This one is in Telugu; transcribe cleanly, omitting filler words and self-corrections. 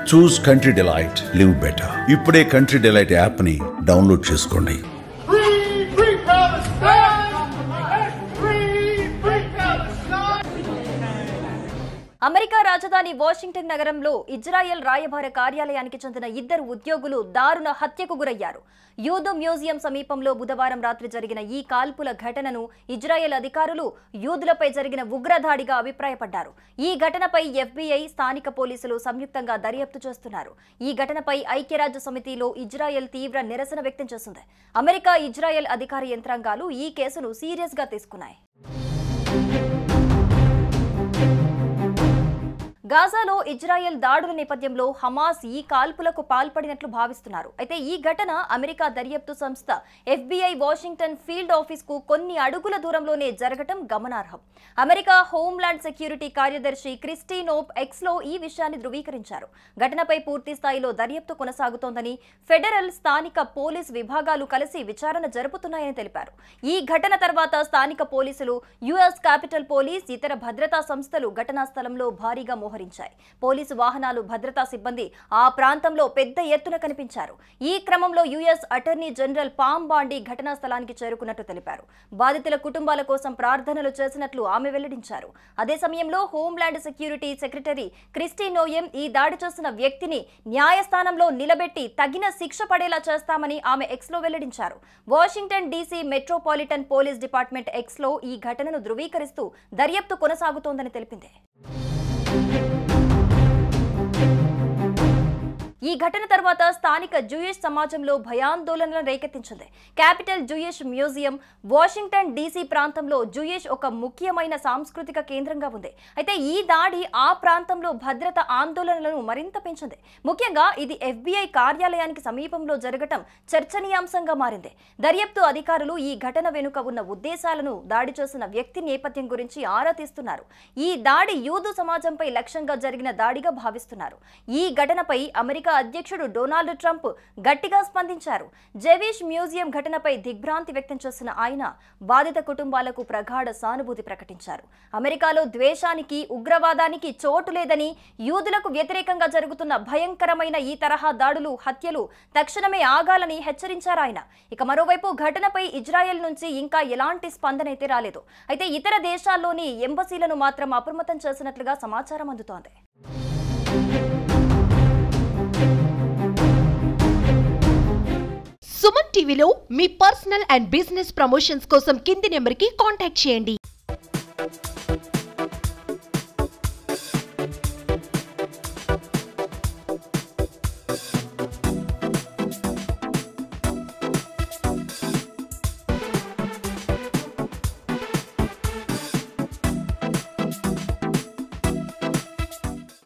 చూస్ కంట్రీ డిలైట్, లివ్ బెటర్. ఇప్పుడే కంట్రీ డిలైట్ యాప్ ని డౌన్లోడ్ చేసుకోండి. అమెరికా రాజధాని వాషింగ్టన్ నగరంలో ఇజ్రాయెల్ రాయబార కార్యాలయానికి చెందిన ఇద్దరు ఉద్యోగులు దారుణ హత్యకు గురయ్యారు. యూదు మ్యూజియం సమీపంలో బుధవారం రాత్రి జరిగిన ఈ కాల్పుల ఘటనను ఇజ్రాయెల్ అధికారులు యూదులపై జరిగిన ఉగ్రదాడిగా అభిప్రాయపడ్డారు. ఈ ఘటనపై FBI, స్థానిక పోలీసులు సంయుక్తంగా దర్యాప్తు చేస్తున్నారు. ఈ ఘటనపై ఐక్యరాజ్య సమితిలో ఇజ్రాయెల్ తీవ్ర నిరసన వ్యక్తం చేసింది. అమెరికా, ఇజ్రాయెల్ అధికార యంత్రాంగాలు ఈ కేసును సీరియస్ గా తీసుకున్నాయి. గాజాలో ఇజ్రాయెల్ దాడుల నేపథ్యంలో హమాస్ ఈ కాల్పులకు పాల్పడినట్లు భావిస్తున్నారు. అయితే ఈ ఘటన అమెరికా దర్యాప్తు సంస్థ FBI వాషింగ్టన్ ఫీల్డ్ ఆఫీస్ కు కొన్ని అడుగుల దూరంలోనే జరగటం గమనార్హం. అమెరికా హోంల్యాండ్ సెక్యూరిటీ కార్యదర్శి క్రిస్టీ నోబ్ ఎక్స్లో ఈ విషయాన్ని ధృవీకరించారు. ఘటనపై పూర్తి స్థాయిలో దర్యాప్తు కొనసాగుతోందని, ఫెడరల్, స్థానిక పోలీస్ విభాగాలు కలిసి విచారణ జరుపుతున్నాయని తెలిపారు. ఈ ఘటన తర్వాత స్థానిక పోలీసులు, US క్యాపిటల్ పోలీస్, ఇతర భద్రతా సంస్థలు ఘటనా స్థలంలో భారీగా పోలీసు వాహనాలు, భద్రతా సిబ్బంది ఆ ప్రాంతంలో పెద్ద ఎత్తున కనిపించారు. ఈ క్రమంలో US అటార్నీ జనరల్ పామ్ బాండి ఘటనా స్థలానికి చేరుకున్నట్టు తెలిపారు. బాధితుల కుటుంబాల కోసం ప్రార్థనలు చేసినట్లు ఆమె వెల్లడించారు. అదే సమయంలో హోంల్యాండ్ సెక్యూరిటీ సెక్రటరీ క్రిస్టీ నోయెం ఈ దాడి చేసిన వ్యక్తిని న్యాయస్థానంలో నిలబెట్టి తగిన శిక్ష పడేలా చేస్తామని ఆమె ఎక్స్లో వెల్లడించారు. Washington DC metropolitan police department ఎక్స్లో ఈ ఘటనను ధృవీకరిస్తూ దర్యాప్తు కొనసాగుతోందని తెలిపింది. ఈ ఘటన తర్వాత స్థానిక జూయిష్ సమాజంలో భయాందోళనలను రేకెత్తించింది. Capital Jewish museum Washington DC ప్రాంతంలో జూయిష్ ఒక ముఖ్యమైన సాంస్కృతిక కేంద్రంగా ఉంది. అయితే ఈ దాడి ఆ ప్రాంతంలో భద్రత ఆందోళనలను మరింత పెంచింది. ముఖ్యంగా ఇది FBI కార్యాలయానికి సమీపంలో జరగటం చర్చనీయాంశంగా మారింది. దర్యాప్తు అధికారులు ఈ ఘటన వెనుక ఉన్న ఉద్దేశాలను, దాడి చేసిన వ్యక్తి నేపథ్యం గురించి ఆరా తీస్తున్నారు. ఈ దాడి యూదు సమాజంపై లక్ష్యంగా జరిగిన దాడిగా భావిస్తున్నారు. ఈ ఘటనపై అమెరికా అధ్యక్షుడు డొనాల్డ్ ట్రంప్ గట్టిగా స్పందించారు. జెవిష్ మ్యూజియం ఘటనపై దిగ్భ్రాంతి వ్యక్తం చేసిన ఆయన బాధిత కుటుంబాలకు ప్రగాఢ సానుభూతి ప్రకటించారు. అమెరికాలో ద్వేషానికి, ఉగ్రవాదానికి చోటు లేదని, యూదులకు వ్యతిరేకంగా జరుగుతున్న భయంకరమైన ఈ తరహా దాడులు, హత్యలు తక్షణమే ఆగాలని హెచ్చరించారు ఆయన. ఇక మరోవైపు ఘటనపై ఇజ్రాయెల్ నుంచి ఇంకా ఎలాంటి స్పందన అయితే రాలేదు. అయితే ఇతర దేశాల్లోని ఎంబసీలను మాత్రం అప్రమత్తం చేసినట్లుగా సమాచారం అందుతోంది. సుమన్ టీవీలో మీ పర్సనల్ అండ్ బిజినెస్ ప్రమోషన్స్ కోసం కింది నెంబర్కి కాంటాక్ట్ చేయండి.